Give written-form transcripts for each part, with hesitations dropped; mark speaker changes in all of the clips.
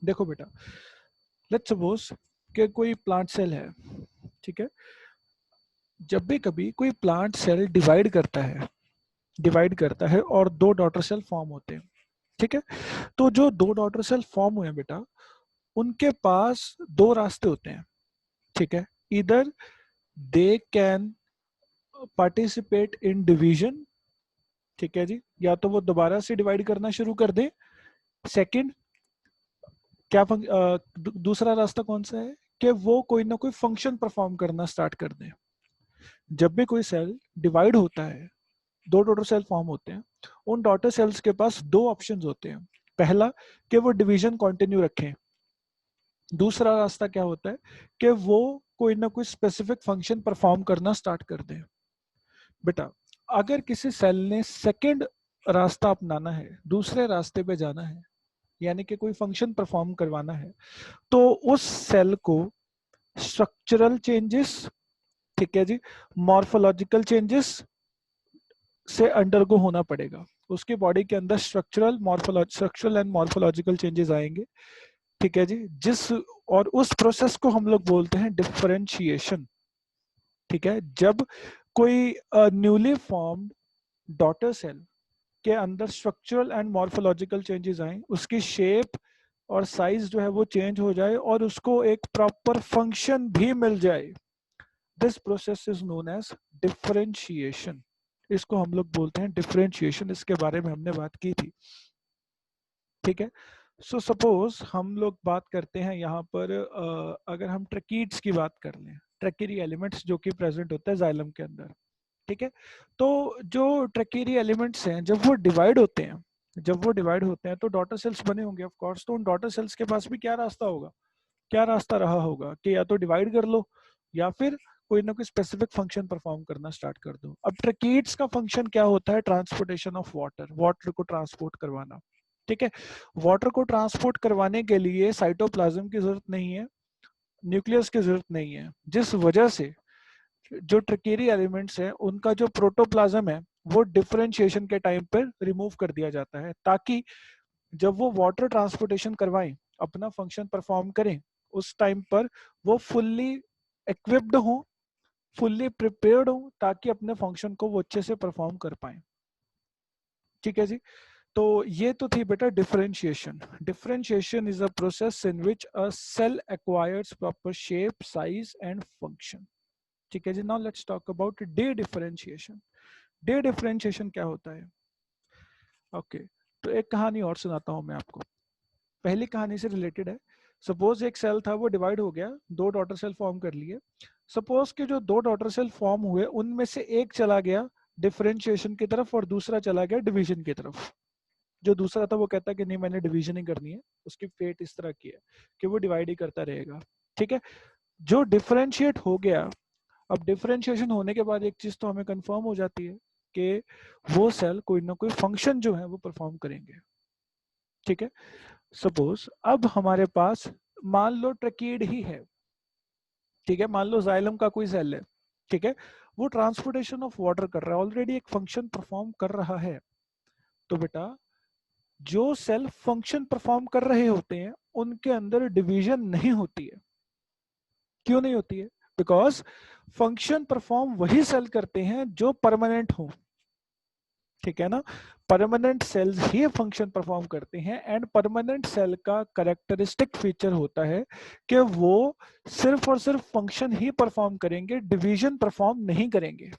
Speaker 1: देखो बेटा, let's suppose कि कोई प्लांट सेल है, ठीक है। जब भी कभी कोई प्लांट सेल डिवाइड करता है और दो डॉटर सेल फॉर्म होते हैं, ठीक है। तो जो दो डॉटर सेल फॉर्म हुए हैं बेटा, उनके पास दो रास्ते होते हैं, ठीक है। इधर they can participate in division, ठीक है जी, या तो वो दोबारा से डिवाइड करना शुरू कर दे। सेकंड, दूसरा रास्ता कौन सा है कि वो कोई ना कोई फंक्शन परफॉर्म करना स्टार्ट कर दे। जब भी कोई सेल डिवाइड होता है, दो डॉटर सेल फॉर्म होते हैं, उन डॉटर सेल्स के पास दो ऑप्शंस होते हैं। पहला कि वो डिवीजन कंटिन्यू रखें, दूसरा रास्ता क्या होता है कि वो कोई ना कोई स्पेसिफिक फंक्शन परफॉर्म करना स्टार्ट कर दें। बेटा, अगर किसी सेल ने सेकंड रास्ता अपनाना है, दूसरे रास्ते पे जाना है, यानी कि कोई फंक्शन परफॉर्म करवाना है, तो उस सेल को स्ट्रक्चरल चेंजेस, ठीक है जी, मॉर्फोलॉजिकल चेंजेस से अंडरगो होना पड़ेगा। उसकी बॉडी के अंदर स्ट्रक्चरल एंड मॉर्फोलॉजिकल चेंजेस आएंगे, ठीक है जी, और उस प्रोसेस को हम लोग बोलते हैं डिफरेंशिएशन, ठीक है। जब कोई न्यूली फॉर्म्ड डॉटर सेल के अंदर स्ट्रक्चरल एंड मॉर्फोलॉजिकल चेंजेस आए, उसकी शेप और साइज जो है वो चेंज हो जाए और उसको एक प्रॉपर फंक्शन भी मिल जाए, this process is known as differentiation. इसको हम लोग बोलते हैं डिफरेंशिएशन, इसके बारे में हमने बात की थी, ठीक है। सो सपोज हम लोग बात करते हैं यहाँ पर, अगर हम ट्रकीड्स की बात कर लें, ट्रकीरी एलिमेंट्स जो कि प्रेजेंट होता है जाइलम के अंदर, ठीक है। तो जो ट्रकीरी एलिमेंट्स हैं, जब वो डिवाइड होते हैं तो डॉटर सेल्स बने होंगे ऑफ कोर्स। तो उन डॉटर सेल्स के पास भी क्या रास्ता होगा, क्या रास्ता रहा होगा कि या तो डिवाइड कर लो या फिर कोई ना कोई स्पेसिफिक फंक्शन परफॉर्म करना स्टार्ट कर दो। अब ट्रकीड्स का फंक्शन क्या होता है, ट्रांसपोर्टेशन ऑफ वाटर, वाटर को ट्रांसपोर्ट करवाना, ठीक है। वाटर को ट्रांसपोर्ट करवाने के लिए साइटोप्लाज्म की जरूरत नहीं है, न्यूक्लियस की जरूरत नहीं है, जिस वजह से जो ट्रकेरी एलिमेंट्स हैं उनका जो प्रोटोप्लाज्म है वो डिफरेंशिएशन के टाइम पर रिमूव कर दिया जाता है, ताकि जब वो वाटर ट्रांसपोर्टेशन करवाएं, अपना फंक्शन परफॉर्म करें, उस टाइम पर वो फुल्ली इक्विप्ड हो, फुल्ली प्रिपेयर्ड हो, ताकि अपने फंक्शन को वो अच्छे से परफॉर्म कर पाए, ठीक है जी। तो ये तो थी बेटा differentiation. Differentiation is a process in which a cell acquires proper shape, size and function, ठीक है जी। Now let's talk about de differentiation. De differentiation क्या होता है, ओके। तो एक कहानी और सुनाता हूं मैं आपको, पहली कहानी से रिलेटेड है। सपोज एक सेल था, वो डिवाइड हो गया, दो डॉटर सेल फॉर्म कर लिए। सपोज के जो दो डॉटर सेल फॉर्म हुए उनमें से एक चला गया डिफरेंशिएशन की तरफ और दूसरा चला गया डिवीजन की तरफ। जो दूसरा था वो कहता कि नहीं, मैंने डिवीजन ही करनी है, उसकी फेट इस तरह की है कि वो डिवाइड ही करता रहेगा, ठीक है। जो डिफरेंशिएट हो गया, अब डिफरेंशिएशन होने के बाद एक चीज तो हमें कंफर्म हो जाती है कि वो सेल कोई ना कोई फंक्शन जो है वो परफॉर्म करेंगे, ठीक है। सपोज अब हमारे पास मान लो ट्रकीड ही है, ठीक है, मान लो जाइलम का कोई सेल है, ठीक है। वो ट्रांसपोर्टेशन ऑफ वाटर कर रहा है, ऑलरेडी एक फंक्शन परफॉर्म कर रहा है। तो बेटा, जो सेल फंक्शन परफॉर्म कर रहे होते हैं उनके अंदर डिवीजन नहीं होती है। क्यों नहीं होती है? बिकॉज फंक्शन परफॉर्म वही सेल करते हैं जो परमानेंट हो, ठीक है ना। परमानेंट सेल्स ही फंक्शन परफॉर्म करते हैं, एंड परमानेंट सेल का कैरेक्टरिस्टिक फीचर होता है कि वो सिर्फ और सिर्फ फंक्शन ही परफॉर्म करेंगे, डिवीजन परफॉर्म नहीं करेंगे।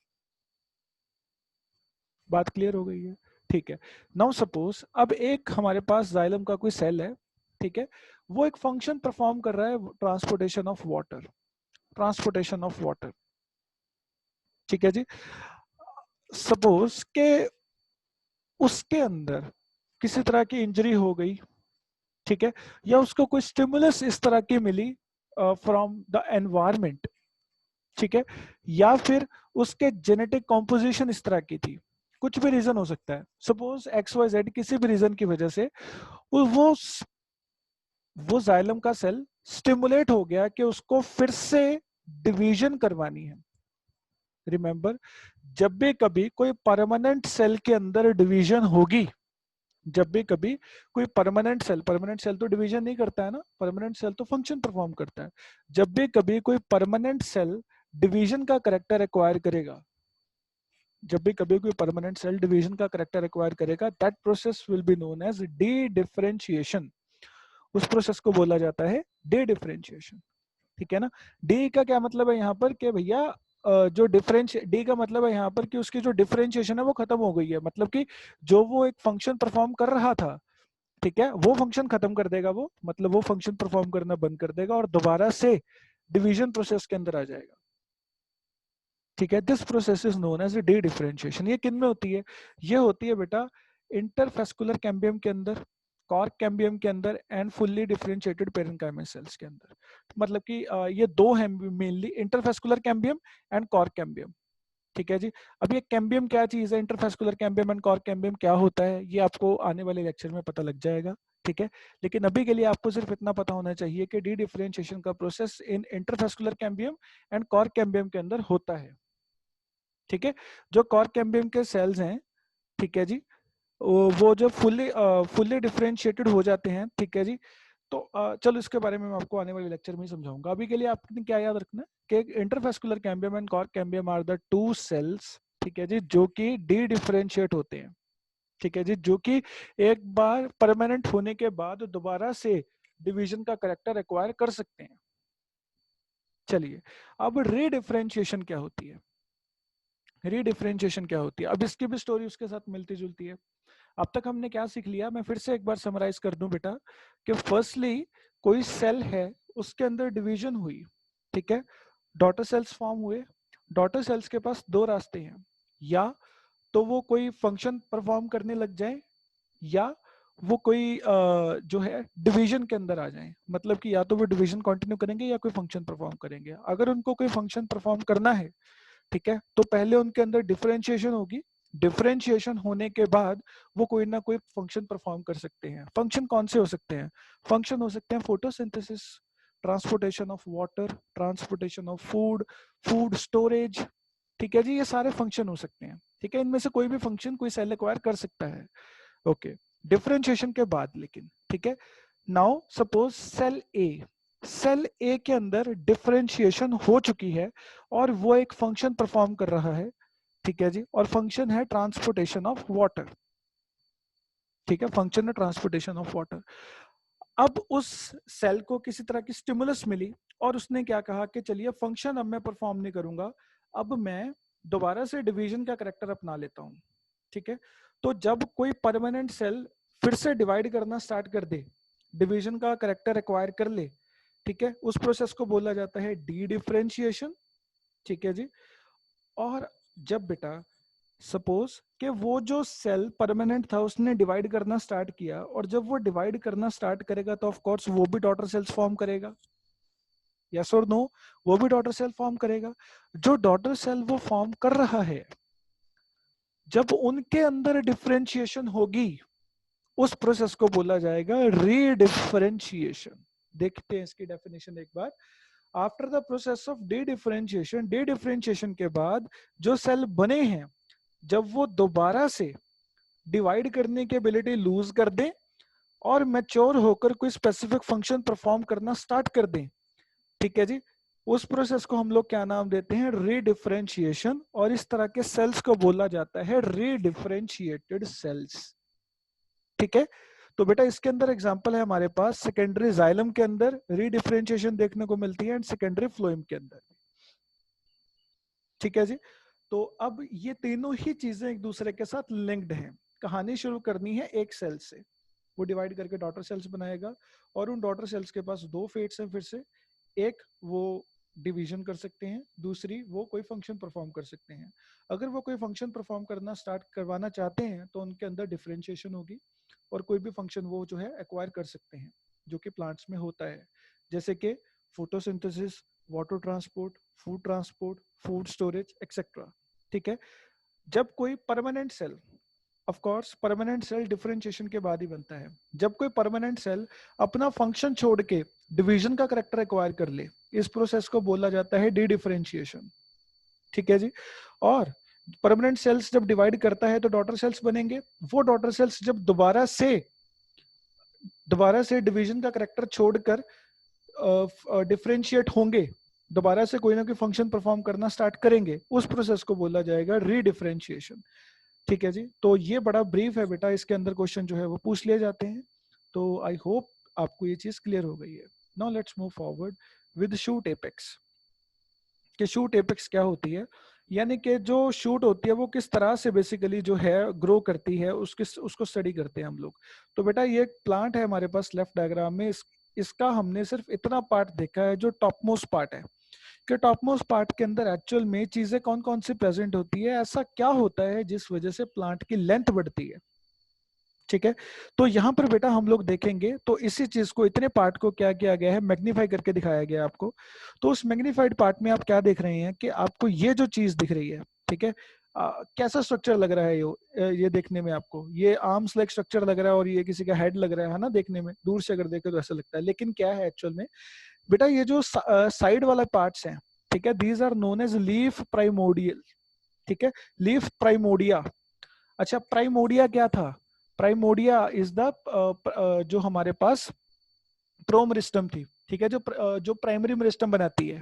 Speaker 1: बात क्लियर हो गई है? ठीक है। नाउ सपोज अब एक हमारे पास जाइलम का कोई सेल है, ठीक है। वो एक फंक्शन परफॉर्म कर रहा है, transportation of water, transportation of water, ठीक है जी। सपोज के उसके अंदर किसी तरह की इंजरी हो गई, ठीक है, या उसको कोई स्टिमुलस इस तरह की मिली फ्रॉम द एनवायरमेंट, ठीक है, या फिर उसके जेनेटिक कॉम्पोजिशन इस तरह की थी, कुछ भी रीजन हो सकता है। सपोज एक्स वाई जेड किसी भी रीजन की वजह से वो जाइलम का सेल स्टिमुलेट हो गया कि उसको फिर से डिवीजन करवानी है। रिमेंबर, जब भी कभी कोई परमानेंट सेल के अंदर डिवीजन होगी जब भी कभी कोई परमानेंट सेल तो डिवीजन नहीं करता है ना, परमानेंट सेल तो फंक्शन परफॉर्म करता है। जब भी कभी कोई परमानेंट सेल डिवीजन का करेक्टर एक्वायर करेगा, जब भी कभी कोई परमानेंट सेल डिवीजन का करेक्टर एक्वायर करेगा, that process will be known as dedifferentiation. उस प्रोसेस को बोला जाता है डी डिफरेंशिएशन। ठीक है ना। डी का क्या मतलब है यहाँ पर कि भैया जो डिफरेंस, डी का मतलब है यहाँ पर कि उसकी जो डिफरेंशिएशन है वो खत्म हो गई है, मतलब कि जो वो एक फंक्शन परफॉर्म कर रहा था, ठीक है, वो फंक्शन खत्म कर देगा वो, मतलब वो फंक्शन परफॉर्म करना बंद कर देगा और दोबारा से डिवीजन प्रोसेस के अंदर आ जाएगा। ठीक है, this process is known as dedifferentiation. ये किन में होती है? ये होती है बेटा इंटरफेस्कुलर कैम्बियम के अंदर, कॉर्क कैम्बियम के अंदर and fully differentiated parenchymal cells के अंदर। मतलब कि ये दो हैं mainly, interfascicular cambium and cork cambium. ठीक है जी। अब ये कैम्बियम क्या चीज है, interfascicular cambium and cork cambium क्या होता है, ये आपको आने वाले लेक्चर में पता लग जाएगा। ठीक है, लेकिन अभी के लिए आपको सिर्फ इतना पता होना चाहिए कि डी डिफरेंशिएशन का process in interfascicular cambium and cork cambium के अंदर होता है। ठीक है, जो कॉर्क कैम्बियम के सेल्स हैं, ठीक है जी, वो जो फुल्ली डिफरेंशिएटेड हो जाते हैं, ठीक है जी। तो चलो इसके बारे में मैं आपको आने वाले लेक्चर में ही समझाऊंगा। अभी के लिए आपने क्या याद रखना है कि interfascicular cambium and cork cambium are the two cells, ठीक है जी, जो कि डी डिफरेंशिएट होते हैं। ठीक है जी, जो कि एक बार परमानेंट होने के बाद दोबारा से डिवीजन का करेक्टर एक्वायर कर सकते हैं। चलिए, अब रीडिफरेंशिएशन क्या होती है? रीडिफरेंशिएशन क्या होती है? अब इसकी भी स्टोरी उसके साथ मिलती जुलती है। अब तक हमने क्या सीख लिया, मैं फिर से एक बार समराइज कर दूं बेटा, कि फर्स्टली कोई सेल है, उसके अंदर डिवीजन हुई, ठीक है, डॉटर सेल्स फॉर्म हुए। डॉटर सेल्स के पास दो रास्ते हैं, या तो वो कोई फंक्शन परफॉर्म करने लग जाए, या वो कोई जो है डिवीजन के अंदर आ जाए। मतलब कि या तो वो डिवीजन कंटिन्यू करेंगे या कोई फंक्शन परफॉर्म करेंगे। अगर उनको कोई फंक्शन परफॉर्म करना है, ठीक है, तो पहले उनके अंदर डिफरेंशिएशन होगी। डिफरेंशिएशन होने के बाद वो कोई ना कोई फंक्शन परफॉर्म कर सकते हैं। फंक्शन कौन से हो सकते हैं? फंक्शन हो सकते हैं photosynthesis, transportation of water, transportation of food, food storage. ठीक है जी, ये सारे फंक्शन हो सकते हैं। ठीक है, इनमें से कोई भी फंक्शन कोई सेल एक्वायर कर सकता है। ओके, डिफरेंशिएशन के बाद लेकिन, ठीक है, नाउ सपोज सेल ए के अंदर डिफरेंशिएशन हो चुकी है और वो एक फंक्शन परफॉर्म कर रहा है, ठीक है जी, और फंक्शन है ट्रांसपोर्टेशन ऑफ वाटर। ठीक है, फंक्शन है ट्रांसपोर्टेशन ऑफ वाटर। अब उस सेल को किसी तरह की स्टिमुलस मिली और उसने क्या कहा कि चलिए फंक्शन अब मैं परफॉर्म नहीं करूंगा, अब मैं दोबारा से डिवीजन का करेक्टर अपना लेता हूं। ठीक है, तो जब कोई परमानेंट सेल फिर से डिवाइड करना स्टार्ट कर दे, डिवीजन का करेक्टर एक्वायर कर ले, ठीक है, उस प्रोसेस को बोला जाता है डी डिफरेंशिएशन। ठीक है जी। और जब बेटा सपोज कि वो जो सेल परमानेंट था उसने डिवाइड करना स्टार्ट किया, और जब वो डिवाइड करना स्टार्ट करेगा तो ऑफ कोर्स वो भी डॉटर सेल्स फॉर्म करेगा, यस और नो, वो भी डॉटर सेल फॉर्म करेगा। जो डॉटर सेल वो फॉर्म कर रहा है, जब उनके अंदर डिफरेंशिएशन होगी, उस प्रोसेस को बोला जाएगा रीडिफरेंशिएशन। देखते हैं इसकी डेफिनेशन एक बार। After the process of de differentiation के बाद जो सेल बने हैं, जब वो दोबारा से डिवाइड करने की एबिलिटी लूज कर दें और मैच्योर होकर कोई स्पेसिफिक फंक्शन परफॉर्म करना स्टार्ट कर दें, ठीक है जी, उस प्रोसेस को हम लोग क्या नाम देते हैं? रीडिफरेंशिएशन। और इस तरह के सेल्स को बोला जाता है रीडिफरेंशिएटेड सेल्स। ठीक है, तो बेटा इसके अंदर एग्जांपल है हमारे पास, सेकेंडरी जाइलम के अंदर रीडिफरेंशिएशन देखने को मिलती है एंड सेकेंडरी फ्लोएम के अंदर। ठीक है जी। तो अब ये तीनों ही चीजें एक दूसरे के साथ लिंक्ड हैं। कहानी शुरू करनी है एक सेल से, वो डिवाइड करके डॉटर सेल्स बनाएगा और उन डॉटर सेल्स के पास दो फेट्स हैं फिर से, एक वो डिवीजन कर सकते हैं, दूसरी वो कोई फंक्शन परफॉर्म कर सकते हैं। अगर वो कोई फंक्शन परफॉर्म करना स्टार्ट करवाना चाहते हैं तो उनके अंदर डिफरेंशिएशन होगी और कोई भी फंक्शन वो जो है एक्वायर कर सकते हैं, जो कि प्लांट्स में होता है, जैसे कि photosynthesis, water transport, food storage etcetera. ठीक है, जब कोई permanent cell, of course permanent cell differentiation के बाद ही बनता है, जब कोई परमानेंट सेल अपना फंक्शन छोड़ के डिवीजन का करेक्टर एक्वायर कर ले, इस प्रोसेस को बोला जाता है डी डिफरेंशिएशन। ठीक है जी। और परमानेंट सेल्स जब डिवाइड करता है तो डॉटर सेल्स बनेंगे, वो डॉटर सेल्स जब दोबारा से डिवीजन का करेक्टर छोड़कर डिफरेंशिएट होंगे, दोबारा से कोई ना कोई फंक्शन परफॉर्म करना स्टार्ट करेंगे, उस प्रोसेस को बोला जाएगा रीडिफरेंशिएशन। ठीक है जी, तो ये बड़ा ब्रीफ है बेटा, इसके अंदर क्वेश्चन जो है वो पूछ लिए जाते हैं। तो आई होप आपको ये चीज क्लियर हो गई है। Now let's move forward with shoot apex. कि शूट एपेक्स क्या होती है, यानी कि जो शूट होती है वो किस तरह से बेसिकली जो है ग्रो करती है, उसको स्टडी करते हैं हम लोग। तो बेटा ये एक प्लांट है हमारे पास लेफ्ट डायग्राम में, इसका हमने सिर्फ इतना पार्ट देखा है जो टॉप मोस्ट पार्ट है, कि टॉप मोस्ट पार्ट के अंदर एक्चुअल में चीजें कौन कौन सी प्रेजेंट होती है, ऐसा क्या होता है जिस वजह से प्लांट की लेंथ बढ़ती है। ठीक है, तो यहाँ पर बेटा हम लोग देखेंगे तो इसी चीज को, इतने पार्ट को क्या किया गया है, मैग्नीफाई करके दिखाया गया है आपको। तो उस मैग्नीफाइड पार्ट में आप क्या देख रहे हैं कि आपको ये जो चीज दिख रही है, ठीक है, कैसा स्ट्रक्चर लग रहा है ये देखने में आपको, ये आर्म्स लाइक स्ट्रक्चर लग रहा है और ये किसी का हेड लग रहा है ना, देखने में दूर से अगर देखे तो ऐसा लगता है, लेकिन क्या है एक्चुअल में बेटा, ये जो साइड वाला पार्ट्स हैं, ठीक है, these are known as leaf primordial. ठीक है, लीफ प्राइमोडिया। अच्छा, प्राइमोडिया क्या था? प्राइमोडिया इज द जो हमारे पास प्रोमरिस्टम थी, ठीक है, जो प्राइमरी मेरिस्टम बनाती है,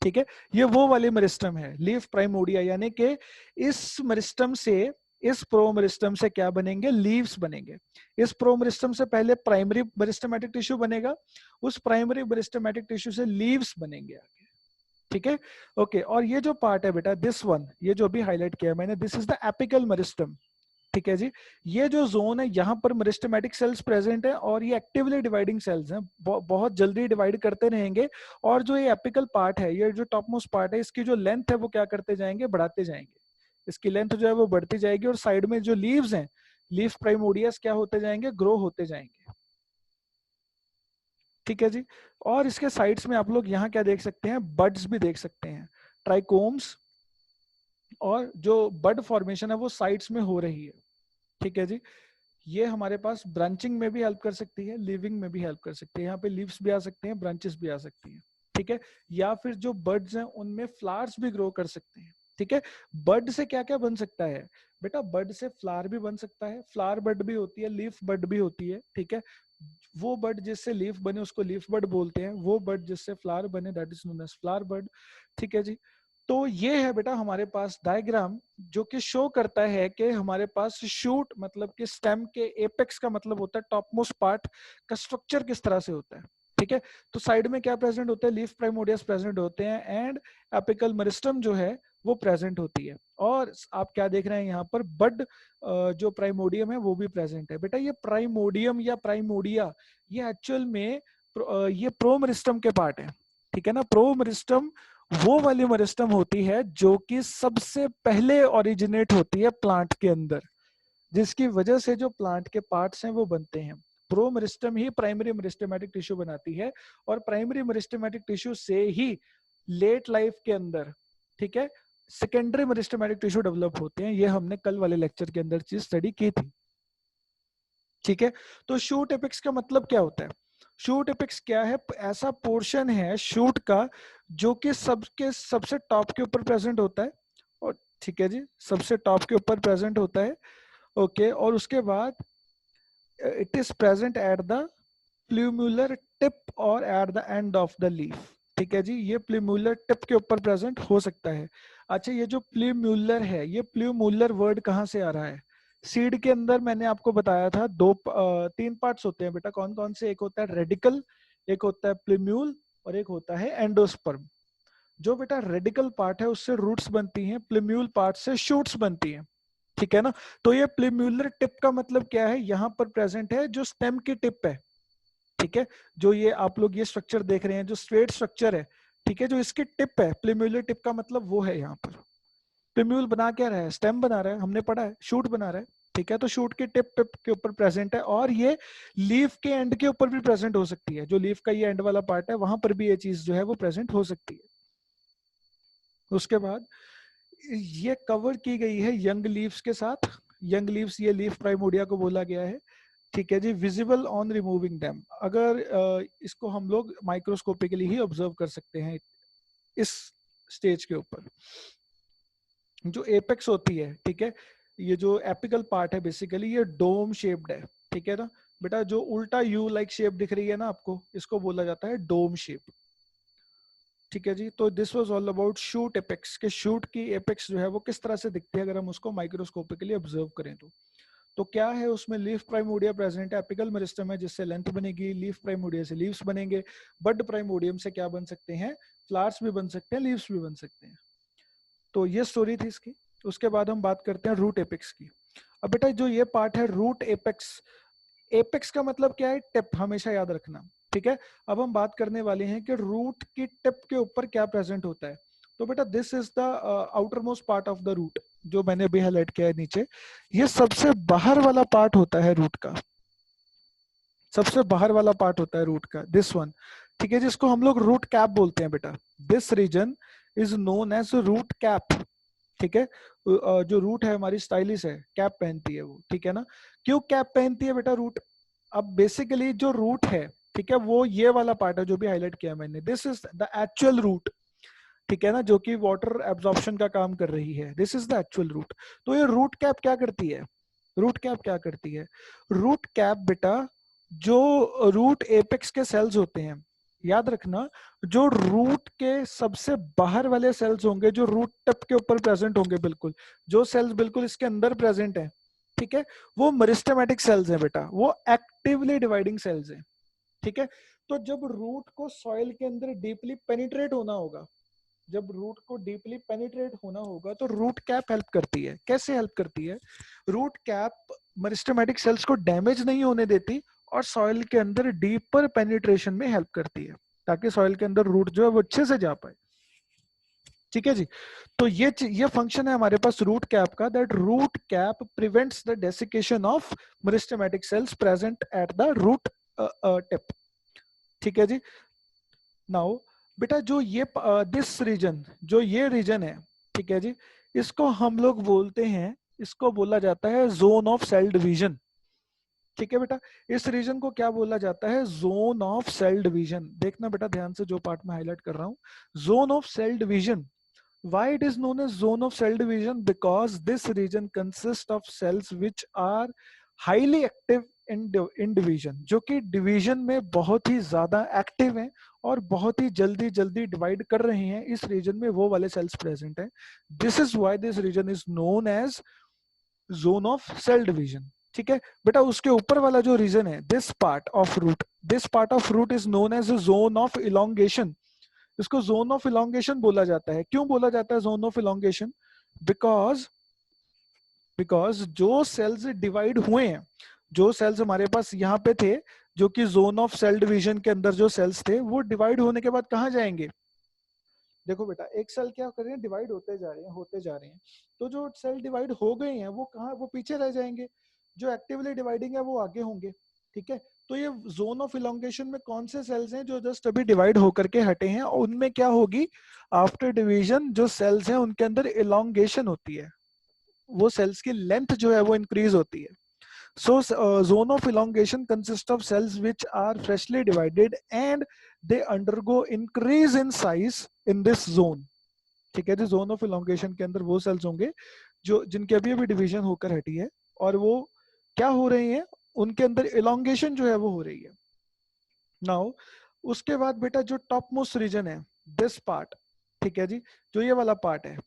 Speaker 1: ठीक है, ये वो वाली मेरिस्टम है लीफ प्राइमोडिया, यानी कि इस मेरिस्टम से, इस प्रोमेरिस्टम से क्या बनेंगे, लीव्स बनेंगे। इस प्रोमेरिस्टम से पहले प्राइमरी मेरिस्टेमेटिक टिश्यू बनेगा, उस प्राइमरी मेरिस्टेमेटिक टिश्यू से लीव्स बनेंगे आगे। ठीक है, ओके, और ये जो पार्ट है बेटा, दिस वन, ये जो भी हाईलाइट किया मैंने, this is the apical meristem. ठीक है जी, ये जो जोन है यहाँ पर मेरिस्टेमेटिक सेल्स प्रेजेंट है और ये एक्टिवली डिवाइडिंग सेल्स हैं, बहुत जल्दी डिवाइड करते रहेंगे। और जो ये एपिकल पार्ट है, ये जो टॉप मोस्ट पार्ट है, इसकी जो लेंथ है वो क्या करते जाएंगे, बढ़ाते जाएंगे, इसकी लेंथ जो है वो बढ़ती जाएगी, और साइड में जो लीव्स हैं, लीफ प्राइमोडियस क्या होते जाएंगे, ग्रो होते जाएंगे। ठीक है जी, और इसके साइड्स में आप लोग यहाँ क्या देख सकते हैं, बड्स भी देख सकते हैं, ट्राइकोम्स, और जो बड फॉर्मेशन है वो साइड्स में हो रही है। ठीक है जी, ये हमारे पास ब्रांचिंग में भी हेल्प कर सकती है, लिविंग में भी हेल्प कर सकती है, यहाँ पे लीव्स भी आ सकते हैं, ब्रांचेस भी आ सकती हैं। ठीक है, या फिर जो बर्ड्स हैं उनमें फ्लावर्स भी ग्रो कर सकते हैं। ठीक है, बर्ड से क्या क्या बन सकता है बेटा, बर्ड से फ्लावर भी बन सकता है, फ्लावर बर्ड भी होती है, लीफ बर्ड भी होती है। ठीक है, वो बर्ड जिससे लीफ बने उसको लीफ बर्ड बोलते हैं, वो बर्ड जिससे फ्लावर बने that is known as flower bud. ठीक है जी, तो ये है बेटा हमारे पास डायग्राम जो कि शो करता है कि हमारे पास शूट मतलब कि स्टेम के एपेक्स का मतलब होता है टॉप मोस्ट पार्ट का स्ट्रक्चर किस तरह से होता है। ठीक है, तो साइड में क्या प्रेजेंट होता है, लीफ प्राइमोडियस प्रेजेंट होते हैं, एंड एपिकल मेरिस्टम जो है वो प्रेजेंट होती है। और आप क्या देख रहे हैं यहाँ पर, बड जो प्राइमोडियम है वो भी प्रेजेंट है। बेटा ये प्राइमोडियम या प्राइमोडिया, ये एक्चुअल में ये प्रोमेरिस्टम के पार्ट है। ठीक है ना, प्रोमेरिस्टम वो वाली मेरिस्टम होती है जो कि सबसे पहले ओरिजिनेट होती है प्लांट के अंदर, जिसकी वजह से जो प्लांट के पार्ट्स हैं वो बनते हैं। प्रोमेरिस्टम ही प्राइमरी मेरिस्टेमेटिक टिश्यू बनाती है, और प्राइमरी मेरिस्टेमेटिक टिश्यू से ही लेट लाइफ के अंदर, ठीक है, सेकेंडरी मेरिस्टेमेटिक टिश्यू डेवलप होते हैं। ये हमने कल वाले लेक्चर के अंदर चीज स्टडी की थी। ठीक है, तो शूट एपेक्स का मतलब क्या होता है, शूट एपेक्स क्या है, ऐसा पोर्शन है शूट का जो कि सबसे टॉप के ऊपर प्रेजेंट होता है, और ठीक है जी, सबसे टॉप के ऊपर प्रेजेंट होता है। ओके, और उसके बाद it is present at the plumular tip और at the end of the leaf. ठीक है जी, ये प्ल्यूमुलर टिप के ऊपर प्रेजेंट हो सकता है। अच्छा, ये जो प्ल्यूमुलर है, ये प्ल्यूमुलर वर्ड कहाँ से आ रहा है, सीड के अंदर मैंने आपको बताया था तीन पार्ट्स होते हैं बेटा, कौन कौन से, एक होता है रेडिकल, एक होता है प्ल्यूम्यूल, और एक होता है एंडोस्पर्म। जो बेटा रेडिकल पार्ट है उससे रूट्स बनती हैं, प्ल्यूम्यूल पार्ट से शूट्स बनती हैं। ठीक है ना, तो ये प्ल्यूमुलर टिप का मतलब क्या है, यहाँ पर प्रेजेंट है जो स्टेम की टिप है। ठीक है, जो ये आप लोग ये स्ट्रक्चर देख रहे हैं जो स्ट्रेट स्ट्रक्चर है, ठीक है, जो इसकी टिप है, प्ल्यूमुलर टिप का मतलब वो है यहाँ पर। प्ल्यूम्यूल बना क्या रहा है, स्टेम बना रहा है, हमने पढ़ा है, शूट बना रहा है। ठीक है, तो शूट की टिप टिप के ऊपर प्रेजेंट है, और ये लीफ के एंड के ऊपर भी प्रेजेंट हो सकती है, जो लीफ का ये एंड वाला पार्ट है वहां पर भी ये चीज जो है वो प्रेजेंट हो सकती है। उसके बाद ये कवर की गई है यंग लीव्स के साथ, यंग लीव्स ये लीफ प्राइमोडिया को बोला गया है। ठीक है जी, विजिबल ऑन रिमूविंग देम, अगर इसको हम लोग माइक्रोस्कोपिकली ही ऑब्जर्व कर सकते हैं इस स्टेज के ऊपर। जो एपेक्स होती है, ठीक है, ये जो एपिकल पार्ट है बेसिकली ये डोम शेप्ड है, ठीक है ना बेटा, जो उल्टा यू लाइक शेप दिख रही है ना आपको, इसको बोला जाता है डोम शेप, ठीक है जी। तो this was all about shoot apex, के शूट की एपेक्स जो है वो किस तरह से दिखती है अगर हम उसको माइक्रोस्कोपिकली ऑब्जर्व करें तो क्या है उसमें लीफ प्राइमोडिया प्रेजेंट है, एपिकल मेरिस्टम है जिससे लेंथ बनेगी, लीफ प्राइमोडिया से लीव्स बनेंगे, बड प्राइमोडियम से क्या बन सकते हैं, फ्लावर्स भी बन सकते हैं, लीव्स भी बन सकते हैं। तो ये स्टोरी थी इसकी। उसके बाद हम बात करते हैं रूट एपेक्स की। अब बेटा जो ये पार्ट है रूट एपेक्स, एपेक्स का मतलब क्या है, टिप, हमेशा याद रखना, ठीक है। अब हम बात करने वाले हैं कि रूट की टिप के ऊपर क्या प्रेजेंट होता है। तो बेटा this is the outermost part of the root, जो मैंने अभी हाईलाइट किया है नीचे, ये सबसे बाहर वाला पार्ट होता है रूट का, सबसे बाहर वाला पार्ट होता है रूट का, दिस वन, ठीक है, जिसको हम लोग रूट कैप बोलते हैं बेटा। This region is known as root cap, ठीक है। जो रूट है हमारी स्टाइलिश है, कैप पहनती है वो, ठीक है ना। क्यों कैप पहनती है बेटा रूट, अब बेसिकली जो रूट है, ठीक है, वो ये वाला पार्ट है जो भी हाईलाइट किया मैंने, this is the actual root, ठीक है ना, जो कि वाटर एब्जॉर्प्शन का काम कर रही है, this is the actual root. तो ये रूट कैप क्या करती है, रूट कैप क्या करती है, रूट कैप बेटा जो रूट एपेक्स के सेल्स होते हैं, याद रखना, जो रूट के सबसे बाहर वाले सेल्स होंगे जो रूट टिप के ऊपर प्रेजेंट होंगे, बिल्कुल जो सेल्स बिल्कुल इसके अंदर प्रेजेंट है, ठीक है, वो मेरिस्टेमेटिक सेल्स हैं बेटा, वो एक्टिवली डिवाइडिंग सेल्स हैं, ठीक है। तो जब रूट को सॉइल के अंदर डीपली पेनिट्रेट होना होगा, जब रूट को डीपली पेनिट्रेट होना होगा तो रूट कैप हेल्प करती है। कैसे हेल्प करती है, रूट कैप मेरिस्टेमेटिक सेल्स को डैमेज नहीं होने देती और सॉइल के अंदर डीपर पेनिट्रेशन में हेल्प करती है, ताकि सॉइल के अंदर रूट जो है वो अच्छे से जा पाए, ठीक है जी। तो ये फंक्शन है हमारे पास रूट कैप का, that root cap prevents the desiccation of meristematic cells present at the root tip, ठीक है जी। नाउ बेटा जो ये दिस रीजन, जो ये रीजन है, ठीक है जी, इसको हम लोग बोलते हैं, इसको बोला जाता है जोन ऑफ सेल डिवीजन, ठीक है बेटा। इस रीजन को क्या बोला जाता है, जोन ऑफ सेल डिवीजन। देखना बेटा ध्यान से जो पार्ट में हाईलाइट कर रहा हूं, zone of cell division. Why it is known as zone of cell division? Because this region consists of cells which are highly active in division, जो कि डिवीजन में बहुत ही ज्यादा एक्टिव हैं और बहुत ही जल्दी जल्दी डिवाइड कर रहे हैं, इस रीजन में वो वाले सेल्स प्रेजेंट हैं। This is why this region is known as zone of cell division, ठीक है बेटा। उसके ऊपर वाला जो रीजन है, this part of root, this part of root is known as zone of elongation. इसको जोन ऑफ इलोंगेशन बोला जाता है। क्यों बोला जाता है zone of elongation, because because जो सेल्स डिवाइड हुए हैं, जो सेल्स हमारे पास यहाँ पे थे, जो कि जोन ऑफ सेल डिवीजन के अंदर जो सेल्स थे, वो डिवाइड होने के बाद कहाँ जाएंगे, देखो बेटा एक सेल क्या कर रहे हैं, डिवाइड होते जा रहे हैं, होते जा रहे हैं, तो जो सेल डिवाइड हो गए हैं वो कहाँ, वो पीछे रह जाएंगे, जो एक्टिवली डिवाइडिंग है वो आगे होंगे, ठीक है। तो ये जोन ऑफ इलोंगेशन में कौन से सेल्स हैं जो जस्ट अभी डिवाइड होकर के हटे हैं, उनमें क्या होगी, आफ्टर डिवीजन जो सेल्स हैं उनके अंदर इलोंगेशन होती है, वो सेल्स की लेंथ जो है वो इंक्रीज होती है। So, zone of elongation consists of cells which are freshly divided and they undergo increase in size in this zone. ठीक है जी, जोन ऑफ इलोंगेशन के अंदर वो सेल्स होंगे जो जिनकी अभी अभी डिवीजन होकर हटी है और वो क्या हो रही है, उनके अंदर इलोंगेशन जो है वो हो रही है। नाउ उसके बाद बेटा जो टॉप मोस्ट रीजन है, दिस पार्ट, ठीक है जी, जो ये वाला पार्ट है,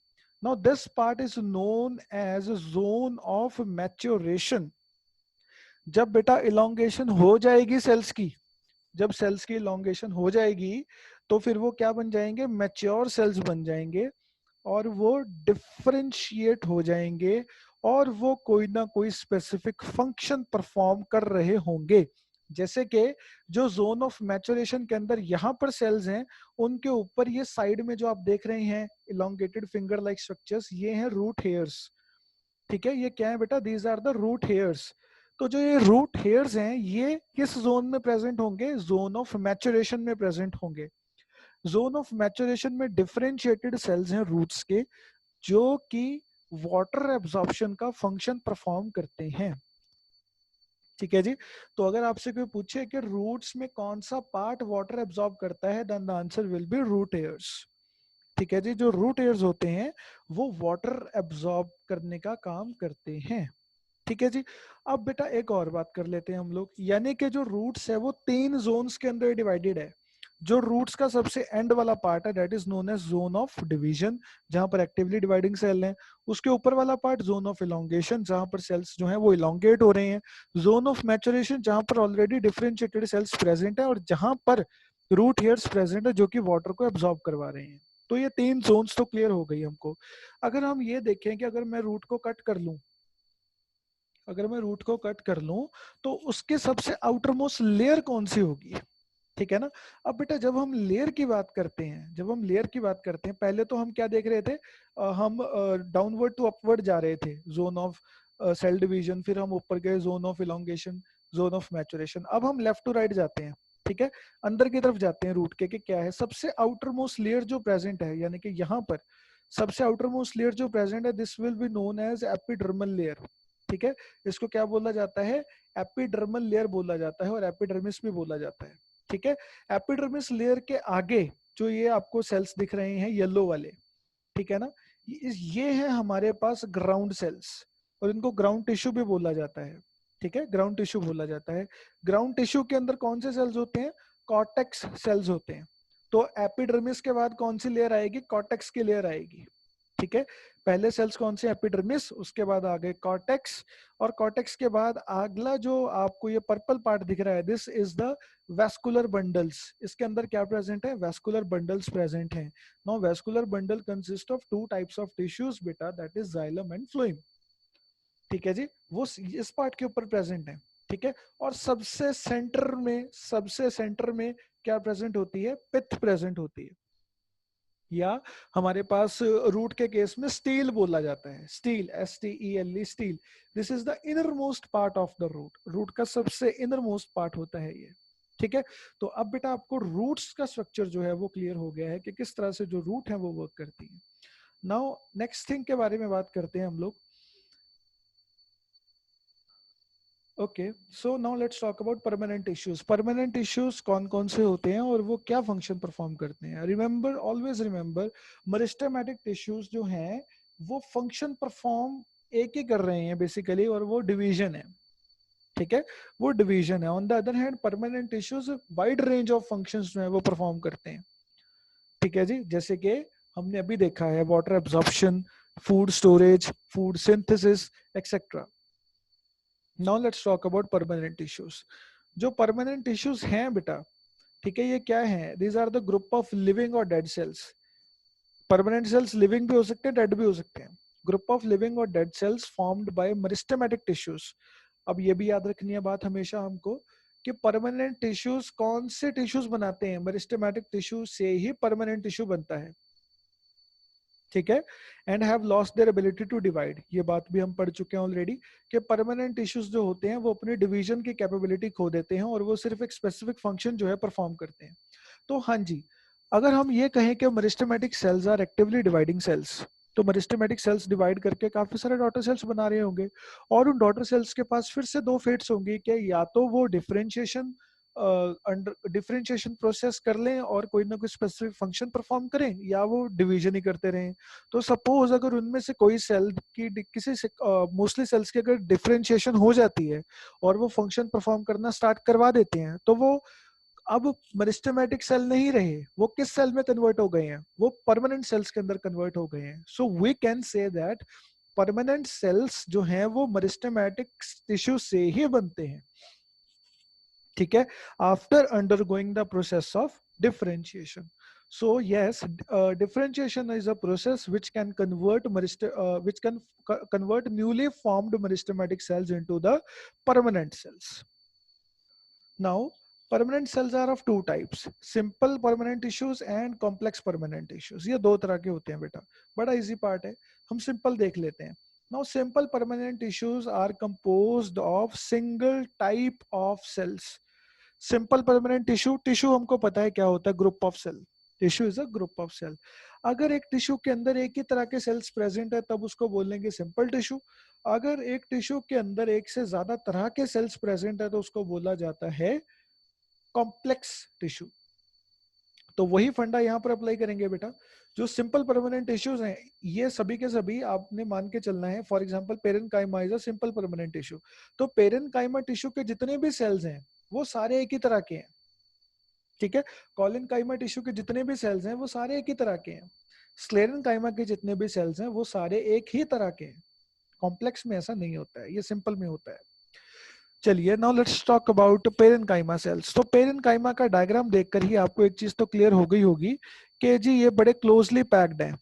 Speaker 1: now this part is known as zone of maturation. जब बेटा इलोंगेशन हो जाएगी सेल्स की, जब सेल्स की इलोंगेशन हो जाएगी तो फिर वो क्या बन जाएंगे, मैच्योर सेल्स बन जाएंगे और वो डिफरेंशिएट हो जाएंगे और वो कोई ना कोई स्पेसिफिक फंक्शन परफॉर्म कर रहे होंगे। जैसे कि जो जोन ऑफ मैच्योरेशन के अंदर यहाँ पर सेल्स हैं, उनके ऊपर ये साइड में जो आप देख रहे हैं इलोंगेटेड फिंगर लाइक स्ट्रक्चर्स, ये हैं रूट हेयर्स, ठीक है। ये क्या है बेटा, these are the root hairs. तो जो ये रूट हेयर्स हैं ये किस जोन में प्रेजेंट होंगे, जोन ऑफ मैच्योरेशन में प्रेजेंट होंगे। जोन ऑफ मैच्योरेशन में डिफरेंशिएटेड सेल्स हैं रूट्स के, जो कि वाटर एब्जॉर्प्शन का फंक्शन परफॉर्म करते हैं, ठीक है जी। तो अगर आपसे कोई पूछे कि रूट्स में कौन सा पार्ट वाटर एब्जॉर्ब करता है, then the answer will be root hairs, ठीक है जी, जो रूट एयर्स होते हैं वो वाटर एब्जॉर्ब करने का काम करते हैं। ठीक है जी। अब बेटा एक और बात कर लेते हैं हम लोग, यानी कि जो रूट्स है वो 3 जोन्स के अंदर डिवाइडेड है। जो रूट्स का सबसे एंड वाला पार्ट है that is known as zone of division, जहां पर एक्टिवली डिवाइडिंग सेल है। उसके ऊपर वाला पार्ट जोन ऑफ इलोंगेशन, जहां पर सेल्स जो है वो इलोंगेट हो रहे हैं। जोन ऑफ मैचुरेशन, जहां पर ऑलरेडी डिफरेंशिएटेड सेल्स प्रेजेंट है और जहां पर रूट हेयर्स प्रेजेंट है जो कि वाटर को एब्जॉर्ब करवा रहे हैं। तो ये 3 जोन्स तो क्लियर हो गई हमको। अगर हम ये देखें कि अगर मैं रूट को कट कर लूं, अगर मैं रूट को कट कर लूं तो उसके सबसे आउटर मोस्ट लेयर कौन सी होगी? ठीक है ना। अब बेटा जब हम लेयर की बात करते हैं, जब हम लेयर की बात करते हैं, पहले तो हम क्या देख रहे थे, हम डाउनवर्ड टू अपवर्ड जा रहे थे, जोन ऑफ सेल डिवीजन, फिर हम ऊपर गए zone of elongation, zone of maturation. अब हम लेफ्ट टू राइट जाते हैं, ठीक है, अंदर की तरफ जाते हैं रूट के कि क्या है सबसे आउटर मोस्ट लेयर जो प्रेजेंट है, यानी कि यहाँ पर सबसे आउटर मोस्ट लेयर जो प्रेजेंट है, this will be known as epidermal layer. ठीक है, इसको क्या बोला जाता है? एपिडर्मल लेयर बोला जाता है और एपिडर्मिस भी बोला जाता है। ठीक है, एपिडर्मिस लेयर के आगे जो ये आपको सेल्स दिख रहे हैं येलो वाले, ठीक है ना, ये है हमारे पास ग्राउंड सेल्स, और इनको ग्राउंड टिश्यू भी बोला जाता है। ठीक है, ग्राउंड टिश्यू बोला जाता है। ग्राउंड टिश्यू के अंदर कौन से सेल्स होते हैं? कॉर्टेक्स सेल्स होते हैं। तो एपिडर्मिस के बाद कौन सी लेयर आएगी? कॉर्टेक्स की लेयर आएगी। ठीक है, पहले सेल्स कौन से? एपिडर्मिस, उसके बाद आ गए कॉर्टेक्स, और कॉर्टेक्स के बाद अगला जो आपको ये पर्पल पार्ट दिख रहा है, this is the vascular bundles. इसके अंदर क्या प्रेजेंट है? वैस्कुलर बंडल्स प्रेजेंट हैं। Now vascular bundle consist of 2 types of tissues बेटा, that is xylem and phloem. ठीक है जी, वो इस पार्ट के ऊपर प्रेजेंट है। ठीक है, और सबसे सेंटर में, सबसे सेंटर में क्या प्रेजेंट होती है? पिथ प्रेजेंट होती है, या हमारे पास रूट के केस में स्टील बोला जाता है। Stele, STELE, stele, this is the innermost part of the root. Root का सबसे इनर मोस्ट पार्ट होता है ये। ठीक है, तो अब बेटा आपको रूट्स का स्ट्रक्चर जो है वो क्लियर हो गया है कि किस तरह से जो रूट है वो वर्क करती है। नाउ नेक्स्ट थिंग के बारे में बात करते हैं हम लोग। Okay, so now let's talk about permanent issues. Permanent issues कौन कौन से होते हैं और वो क्या फंक्शन परफॉर्म करते हैं? Remember, always remember, meristematic tissues जो हैं वो फंक्शन परफॉर्म एक ही कर रहे हैं बेसिकली, और वो डिवीजन है। ठीक है, वो डिवीजन है। On the other hand permanent tissues wide range of functions जो है वो परफॉर्म करते हैं। ठीक है जी, जैसे कि हमने अभी देखा है water absorption, food storage, food synthesis, etcetera. Now let's talk about permanent tissues. जो परमानेंट टिश्यूज हैं बेटा, ठीक है, ये क्या है? These are the group of living और dead cells. Permanent cells living भी हो सकते हैं, डेड भी हो सकते हैं। ग्रुप ऑफ लिविंग और dead cells formed by meristematic tissues. अब ये भी याद रखनी है बात हमेशा हमको कि परमानेंट टिश्यूज कौन से टिश्यूज बनाते हैं? मेरिस्टेमेटिक टिश्यू से ही परमानेंट टिश्यू बनता है। ठीक है, and have lost their ability to divide. ये बात भी हम पढ़ चुके हैं ऑलरेडी कि परमानेंट टिश्यूज जो होते हैं वो अपनी डिवीजन की कैपेबिलिटी खो देते हैं और वो सिर्फ एक स्पेसिफिक फंक्शन जो है परफॉर्म करते हैं। तो हाँ जी, अगर हम ये कहें कि meristematic cells are actively dividing cells, तो मेरिस्टेमेटिक सेल्स डिवाइड करके काफी सारे डॉटर सेल्स बना रहे होंगे, और उन डॉटर सेल्स के पास फिर से दो फेट्स होंगे कि या तो वो डिफरेंशिएशन अंडर डिफरेंशिएशन प्रोसेस कर लें और कोई ना कोई स्पेसिफिक फंक्शन परफॉर्म करें, या वो डिवीजन ही करते रहें। तो सपोज अगर उनमें से कोई सेल की किसी से मोस्टली सेल्स की अगर डिफरेंशिएशन हो जाती है और वो फंक्शन परफॉर्म करना स्टार्ट करवा देते हैं, तो वो अब मेरिस्टेमेटिक सेल नहीं रहे, वो किस सेल में कन्वर्ट हो गए हैं? वो परमानेंट सेल्स के अंदर कन्वर्ट हो गए हैं। So we can say that permanent cells जो हैं वो मेरिस्टेमेटिक टिश्यू से ही बनते हैं। ठीक है, after undergoing the process of differentiation. So yes, differentiation is a process which can convert convert newly formed meristematic cells into the permanent cells. Now, permanent cells are of two types: simple permanent tissues and complex permanent tissues. ये दो तरह के होते हैं बेटा, बड़ा easy part है, हम सिंपल देख लेते हैं। Now, simple permanent tissues are composed of single type of cells. Simple permanent tissue, tissue हमको पता है क्या होता है? Group of cell. Tissue is a group of cell. अगर एक टिश्यू के अंदर एक ही तरह के सेल्स प्रेजेंट है तब उसको बोलेंगे सिंपल टिश्यू। अगर एक टिश्यू के अंदर एक से ज्यादा तरह के सेल्स प्रेजेंट है तो उसको बोला जाता है कॉम्प्लेक्स टिश्यू। तो वही फंडा यहाँ पर अप्लाई करेंगे बेटा। जो सिंपल परमानेंट टिश्यूज हैं ये सभी के सभी आपने मान के चलना है। For example parenchyma is a simple permanent tissue, तो पेरेन्काइमा टिश्यू के जितने भी सेल्स हैं वो सारे एक ही तरह के हैं, ठीक है। कॉलिनकाइमा टिश्यू के जितने भी सेल्स हैं वो सारे एक ही तरह के हैं। स्क्लेरेनकाइमा के जितने भी सेल्स हैं वो सारे एक ही तरह के हैं। कॉम्प्लेक्स में ऐसा नहीं होता है, ये सिंपल में होता है। चलिए now let's talk about parenchyma cells. तो पेरेन्काइमा का डायग्राम देखकर ही आपको एक चीज तो क्लियर हो गई होगी कि जी ये बड़े क्लोजली पैक्ड हैं,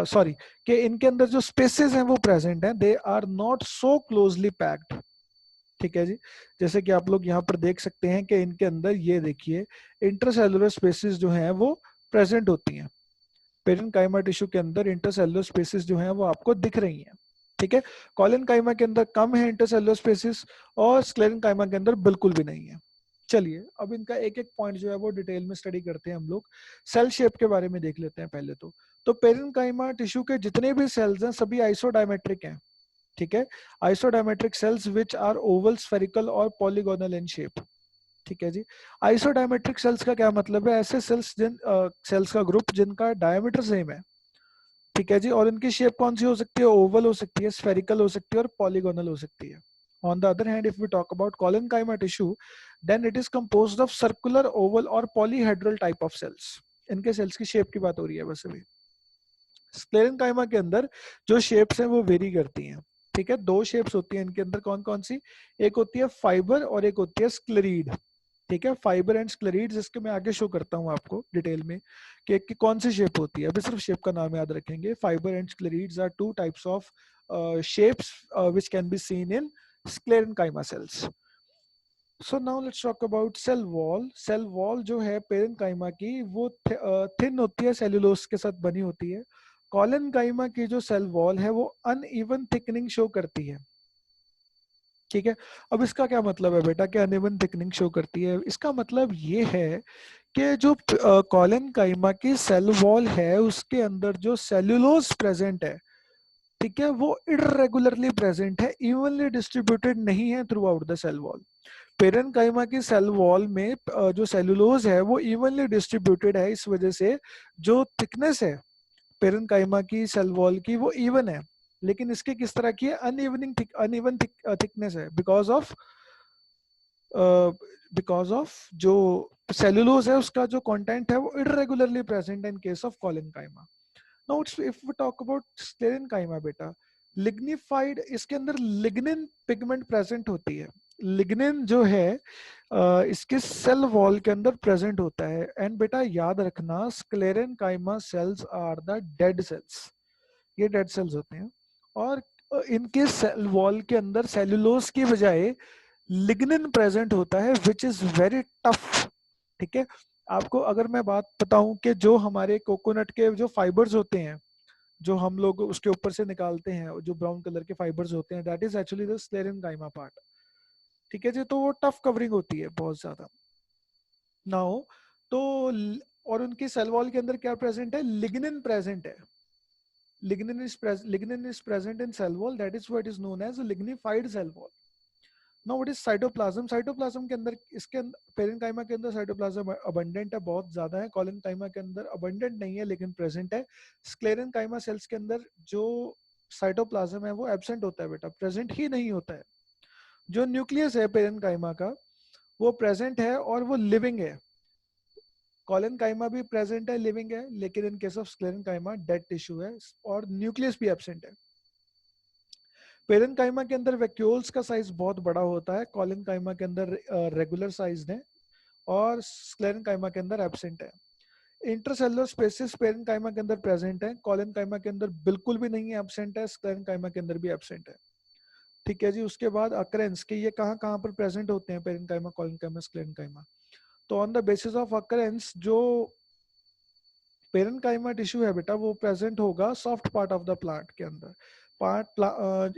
Speaker 1: सॉरी कि इनके अंदर जो स्पेसेस हैं वो प्रेजेंट हैं, they are not so closely packed, ठीक है जी। जैसे कि आप लोग यहाँ पर देख सकते हैं कि इनके अंदर ये देखिए इंटरसेलुलर स्पेसेस जो हैं वो प्रेजेंट होती हैं। पेरेन्काइमा टिश्यू के अंदर इंटरसेलुलर स्पेसेस जो हैं वो आपको दिख रही हैं, ठीक है। कॉलिनकाइमा के अंदर कम है इंटरसेलुलर स्पेसेस और स्क्लेरेनकाइमा के अंदर बिल्कुल भी नहीं है। चलिए अब इनका एक एक पॉइंट जो है वो डिटेल में स्टडी करते हैं हम लोग। सेल शेप के बारे में देख लेते हैं पहले तो पेरेन्काइमा टिश्यू के जितने भी सेल्स हैं सभी आइसोडायमेट्रिक हैं, ठीक है। Isodiametric cells which are oval, spherical और पॉलीगोनल इन शेप, ठीक है जी। आइसोडायमेट्रिक सेल्स का क्या मतलब है? ऐसे सेल्स सेल्स का ग्रुप जिनका डायमीटर सेम है, ठीक है जी, और इनकी शेप कौन सी हो सकती है? ओवल हो सकती है, स्फेरिकल हो सकती है और पॉलीगोनल हो सकती है। On the other hand, if we talk about collenchyma tissue, then it is composed of circular, oval और polyhedral type of cells. इनके सेल्स की शेप की बात हो रही है बस अभी। स्क्लेरेनकाइमा के अंदर जो शेप्स हैं वो वेरी करती हैं, ठीक है। दो शेप्स होती हैं इनके अंदर, कौन कौन सी? एक होती है फाइबर और एक होती है स्क्लेरीड, ठीक है। फाइबर एंड स्क्लेरीड, जिसके मैं आगे शो करता हूँ आपको डिटेल में कि कौन सी शेप होती है। अभी सिर्फ शेप का नाम याद रखेंगे। Fibre and sclereids are two types of shapes which can be seen in sclerenchyma cells. So now let's talk about cell wall. Cell wall जो है पेरेन्काइमा की वो थिन होती है, सेल्यूलोज के साथ बनी होती है। कॉलेनकाइमा की जो सेल वॉल है वो अनइवन थिकनिंग शो करती है, ठीक है। अब इसका क्या मतलब है बेटा कि अनइवन थिकनिंग शो करती है? इसका मतलब ये है कि जो कॉलेनकाइमा की सेल वॉल है उसके अंदर जो सेल्यूलोज प्रेजेंट है, ठीक है, वो इरेगुलरली प्रेजेंट है, इवनली डिस्ट्रीब्यूटेड नहीं है throughout the cell wall. Parenchyma की सेल वॉल में जो सेल्यूलोज है वो इवनली डिस्ट्रीब्यूटेड है, इस वजह से जो थिकनेस है पेरेन्काइमा की सेल वॉल की वो इवन है। लेकिन इसके किस तरह की है? अनइवन थिकनेस है, बिकॉज ऑफ जो सेल्यूलोज है उसका जो कंटेंट है वो इरेगुलरली प्रेजेंट है in case of collenchyma. Now if we talk about sclerenchyma बेटा, लिग्निफाइड, इसके अंदर लिग्निन पिगमेंट प्रेजेंट होती है। लिग्निन जो है इसके सेल वॉल के अंदर प्रेजेंट होता है। एंड बेटा याद रखना sclerenchyma cells are the dead cells, ये डेड सेल्स होते हैं। और इनके सेल वॉल के अंदर सेल्यूलोज की बजाय लिग्निन प्रेजेंट होता है विच इज वेरी टफ, ठीक है। आपको अगर मैं बात बताऊं कि जो हमारे कोकोनट के जो फाइबर्स होते हैं जो हम लोग उसके ऊपर से निकालते हैं, जो ब्राउन कलर के फाइबर्स होते हैं, that is actually the sclerenchyma part, ठीक है जी। तो वो टफ कवरिंग होती है बहुत ज्यादा। नाउ तो और उनकी सेल वॉल के अंदर क्या प्रेजेंट है? लिग्निन प्रेजेंट है। lignin is present in cell wall, that is what is known as a lignified cell wall. Now what is cytoplasm? cytoplasm के अंदर इसके पेरेन्काइमा के अंदर साइटोप्लाज्म अबंडेंट है, बहुत ज्यादा है। कॉलेनकाइमा के अंदर अबंडेंट नहीं है लेकिन प्रेजेंट है। स्क्लेरेनकाइमा सेल्स के अंदर जो साइटोप्लाज्म है वो एब्सेंट होता है बेटा, प्रेजेंट ही नहीं होता है। जो न्यूक्लियस है पेरेन्काइमा का वो प्रेजेंट है और वो लिविंग है। कॉलेनकाइमा भी प्रेजेंट है, लिविंग है, लेकिन इन case of sclerenchyma dead tissue है और न्यूक्लियस भी एब्सेंट है। पेरेन्काइमा के अंदर वैक्यूल्स का साइज बहुत बड़ा होता है, कॉलेनकाइमा के अंदर रेगुलर साइज है और स्क्लेरेनकाइमा के अंदर एब्सेंट है। इंटरसेलुलर स्पेसिस पेरेन्काइमा के अंदर प्रेजेंट है, कॉलेनकाइमा के अंदर बिल्कुल भी नहीं है, एब्सेंट है। स्क्लेरेनकाइमा के अंदर भी एब्सेंट है, ठीक है जी। उसके बाद अकरेंस के ये कहाँ कहाँ पर प्रेजेंट होते हैं पेरेन्काइमा, कॉलेनकाइमा, स्क्लेरेनकाइमा। तो on the basis of occurrence जो पेरेन्काइमा टिश्यू है बेटा वो प्रेजेंट होगा soft part of the plant के अंदर।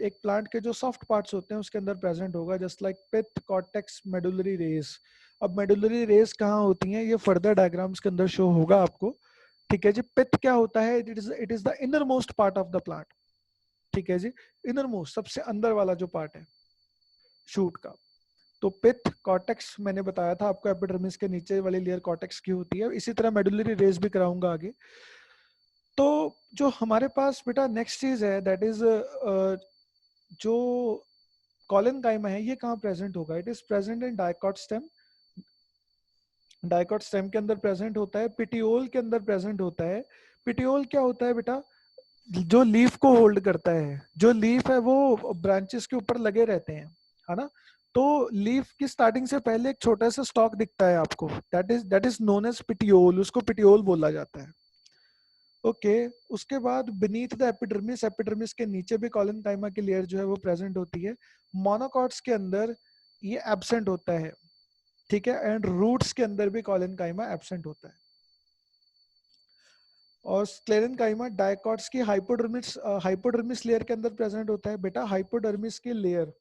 Speaker 1: एक प्लांट के जो सॉफ्ट पार्ट्स होते हैं उसके अंदर प्रेजेंट होगा, जस्ट लाइक पिथ, कॉर्टेक्स, मेडुलरी रेस। अब मेडुलरी रेस कहाँ होती हैं ये फर्दर डायग्राम्स के अंदर शो होगा आपको, ठीक है जी। पिथ क्या होता है? It is the innermost part of the plant, ठीक है जी। इनर मोस्ट, सबसे अंदर वाला जो पार्ट है शूट का। तो पिथ कॉर्टेक्स मैंने बताया था आपको, एपिडर्मिस के नीचे वाली लेयर कॉर्टेक्स की होती है। इसी तरह मेडुलरी रेस भी कराऊंगा आगे। तो जो हमारे पास बेटा नेक्स्ट चीज है दैट इज जो कॉलेनकाइमा है, ये कहाँ प्रेजेंट होगा? It is present in dicot stem. Dicot stem के अंदर प्रेजेंट होता है, पिटियोल के अंदर प्रेजेंट होता है। पिटियोल क्या होता है बेटा? जो लीफ को होल्ड करता है। जो लीफ है वो ब्रांचेस के ऊपर लगे रहते हैं, है ना? तो लीफ की स्टार्टिंग से पहले एक छोटा सा स्टॉक दिखता है आपको, that is known as petiole, उसको पिटियोल बोला जाता है। ओके उसके बाद बीनीथ द एपिडर्मिस, एपिडर्मिस के नीचे भी कॉलेनकाइमा की लेयर जो है वो प्रेजेंट होती है। मोनोकॉट्स के अंदर ये एब्सेंट होता है, ठीक है, एंड रूट्स के अंदर भी कॉलेनकाइमा एब्सेंट होता है। और स्क्लेरेनकाइमा डायकॉट्स की हाइपोडर्मिस लेयर के अंदर प्रेजेंट होता है। बेटा हाइपोडर्मिस की लेयर,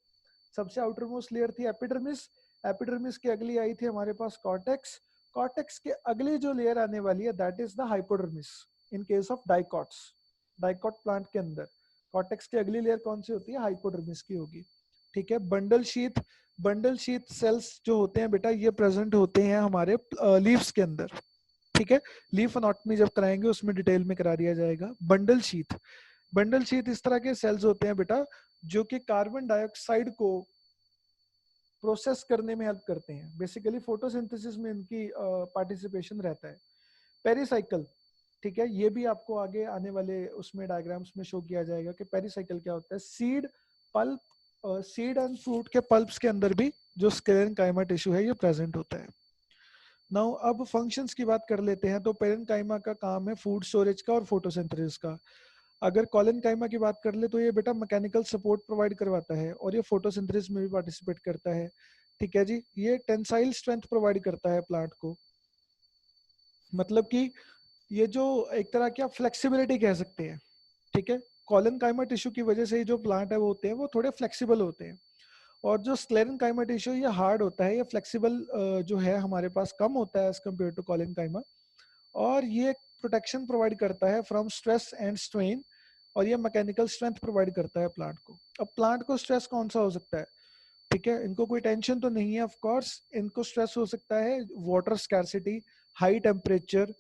Speaker 1: सबसे आउटर मोस्ट लेयर थी एपिडर्मिस, एपिडर्मिस की अगली आई थी हमारे पास कॉर्टेक्स, कॉर्टेक्स के अगली जो लेयर आने वाली है that is the hypodermis in case of dicots. Dicot plant के अंदर कॉर्टेक्स की अगली लेयर कौन सी होती है? हाइपोडर्मिस की होगी, ठीक है। बंडल शीथ सेल्स जो होते हैं बेटा ये प्रेजेंट होते हैं हमारे लीव्स के अंदर, ठीक है। लीफ अनाटॉमी जब कराएंगे उसमें डिटेल में करा दिया जाएगा। बंडल शीथ इस तरह के सेल्स होते हैं बेटा जो कि कार्बन डाइऑक्साइड को प्रोसेस करने में हेल्प करते हैं। बेसिकली फोटोसिंथेसिस में इनकी पार्टिसिपेशन रहता है। पेरिसाइकिल, ठीक है, ये भी आपको आगे आने वाले उसमें डायग्राम्स में शो किया जाएगा कि पेरिसाइकिल क्या होता है। सीड एंड फ्रूट के पल्प्स के अंदर भी जो स्क्लेरेनकाइमा टिश्यू है ये प्रेजेंट होता है। नाउ अब फंक्शंस की बात कर लेते हैं। तो पेरेनकाइमा का काम है फूड स्टोरेज का और फोटोसिंथेसिस का। अगर कॉलेनकाइमा की बात कर ले तो ये बेटा मैकेनिकल सपोर्ट प्रोवाइड करवाता है और ये फोटोसिंथेसिस में भी पार्टिसिपेट करता है, ठीक है जी। ये टेंसाइल स्ट्रेंथ प्रोवाइड करता है प्लांट को, मतलब कि ये जो एक तरह की आप फ्लेक्सिबिलिटी कह सकते हैं, ठीक है। कॉलेनकाइमा टिश्यू की वजह से जो प्लांट है वो होते हैं वो थोड़े फ्लेक्सिबल होते हैं। और जो स्क्लेरेनकाइमा टिश्यू ये हार्ड होता है, ये फ्लेक्सिबल जो है हमारे पास कम होता है एज कम्पेयर टू कॉलेनकाइमा। और ये प्रोटेक्शन प्रोवाइड करता है फ्रॉम स्ट्रेस एंड स्ट्रेन, और ये मैकेनिकल स्ट्रेंथ प्रोवाइड करता है प्लांट को। अब प्लांट को स्ट्रेस कौन सा हो सकता है? ठीक है, इनको कोई टेंशन तो नहीं है ऑफ कोर्स, इनको स्ट्रेस हो सकता है वाटर स्कैर्सिटी, हाई टेम्परेचर,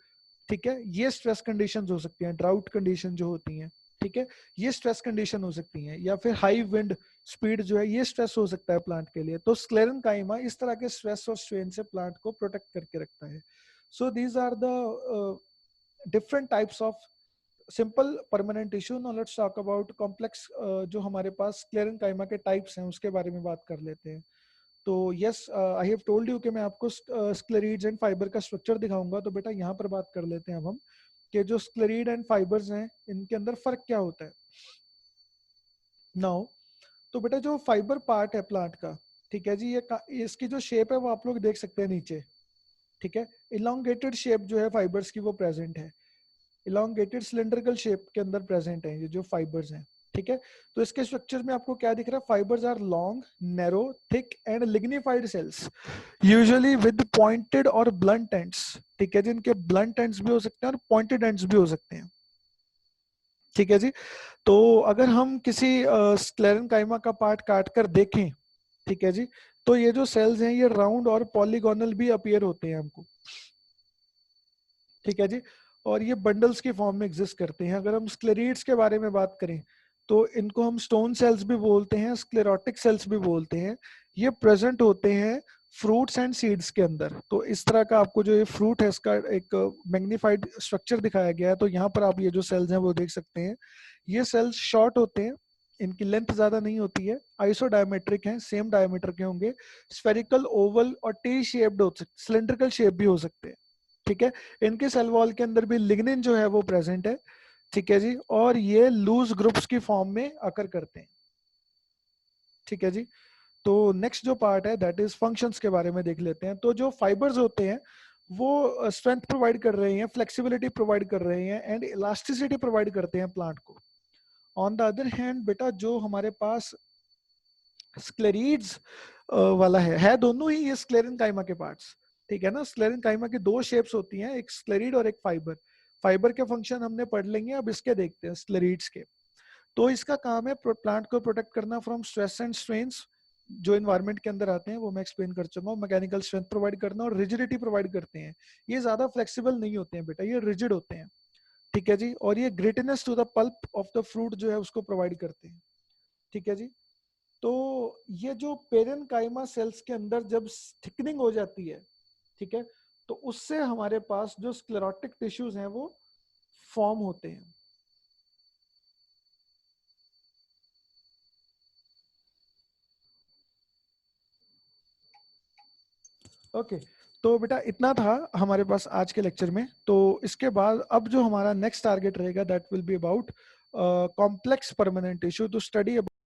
Speaker 1: ठीक है, ये स्ट्रेस कंडीशंस हो सकती हैं। ड्राउट कंडीशन जो होती हैं, ठीक है, ये स्ट्रेस कंडीशन हो सकती हैं। या फिर हाई विंड स्पीड जो है ये स्ट्रेस हो सकता है प्लांट के लिए। तो स्क्लेरेनकाइमा इस तरह के स्ट्रेस और स्ट्रेन से प्लांट को प्रोटेक्ट करके रखता है। So these are the different types of simple permanent tissue. Now let's talk about complex जो हमारे पास स्क्लेरेनकाइमा के टाइप्स हैं उसके बारे में बात कर लेते हैं। तो yes I have told you कि मैं आपको स्क्लेरीड्स एंड फाइबर का स्ट्रक्चर दिखाऊंगा। तो बेटा यहाँ पर बात कर लेते हैं अब हम कि जो स्क्लेरीड एंड फाइबर्स हैं इनके अंदर फर्क क्या होता है। नाउ तो बेटा जो फाइबर पार्ट है प्लांट का, ठीक है जी, ये इसकी जो शेप है वो आप लोग देख सकते हैं नीचे, ठीक है। इलोंगेटेड शेप जो है फाइबर्स की वो प्रेजेंट है, इलोंगेटेड सिलेंड्रिकल शेप के अंदर प्रेजेंट है ये जो फाइबर्स हैं, ठीक है। तो इसके स्ट्रक्चर में आपको क्या दिख रहा है? Fibres are long, narrow, thick and lignified cells, usually with pointed और ब्लंट एंड्स, ठीक है, जिनके ब्लंट एंड्स भी हो सकते हैं और पॉइंटेड एंड्स भी हो सकते हैं, ठीक है जी। तो अगर हम किसी स्क्लेरेनकाइमा का पार्ट काट कर देखें, ठीक है जी, तो ये जो सेल्स हैं ये राउंड और पॉलीगोनल भी अपीयर होते हैं हमको, ठीक है जी। और ये बंडल्स की फॉर्म में एग्जिस्ट करते हैं। अगर हम स्क्लेरीड्स के बारे में बात करें तो इनको हम स्टोन सेल्स भी बोलते हैं, स्क्लेरोटिक सेल्स भी बोलते हैं। ये प्रेजेंट होते हैं फ्रूट्स एंड सीड्स के अंदर। तो इस तरह का आपको जो ये फ्रूट है इसका एक मैग्नीफाइड स्ट्रक्चर दिखाया गया है। तो यहाँ पर आप ये जो सेल्स हैं वो देख सकते हैं। ये सेल्स शॉर्ट होते हैं, इनकी लेंथ ज्यादा नहीं होती है, आइसो डायमेट्रिक है, सेम डायमीटर के होंगे, स्फेरिकल, ओवल और टी शेप्ड हो सकते, सिलेंड्रिकल शेप भी हो सकते हैं, ठीक है। इनके सेल वॉल के अंदर भी लिग्निन जो है वो प्रेजेंट है, ठीक है जी। और ये लूज ग्रुप्स की फॉर्म में अकर करते हैं, ठीक है जी। तो नेक्स्ट जो पार्ट है दैट इज फंक्शंस के बारे में देख लेते हैं। तो जो फाइबर्स होते हैं वो स्ट्रेंथ प्रोवाइड कर रहे हैं, फ्लेक्सिबिलिटी प्रोवाइड कर रहे हैं एंड इलास्टिसिटी प्रोवाइड करते हैं प्लांट को। ऑन द अदर हैंड बेटा जो हमारे पास स्क्लेरीड्स वाला है दोनों ही ये स्क्लेरेनकाइमा के पार्ट्स, ठीक है ना। स्क्लेरेनकाइमा की दो शेप्स होती हैं, एक स्क्लेरीड और एक फाइबर। फाइबर के फंक्शन हमने पढ़ लेंगे, अब इसके देखते हैं, स्क्लेरीड्स के। तो इसका काम है प्लांट को प्रोटेक्ट करना फ्रॉम स्ट्रेस एंड स्ट्रेन्स, जो इन्वायरमेंट के अंदर आते हैं वो मैं एक्सप्लेन कर चुका हूँ। मैकेनिकल स्ट्रेंथ प्रोवाइड करना और रिजिडिटी प्रोवाइड करते हैं। ये ज्यादा फ्लेक्सिबल नहीं होते हैं बेटा, ये रिजिड होते हैं, ठीक है जी। और ये grittiness to the pulp of the fruit जो है उसको प्रोवाइड करते हैं, ठीक है जी। तो ये जो पेरेनकाइमा सेल्स के अंदर जब थिकनिंग हो जाती है, ठीक है, तो उससे हमारे पास जो स्क्लेरोटिक टिश्यूज हैं वो फॉर्म होते हैं। ओके तो बेटा इतना था हमारे पास आज के लेक्चर में। तो इसके बाद अब जो हमारा नेक्स्ट टारगेट रहेगा that will be about complex permanent tissue, to study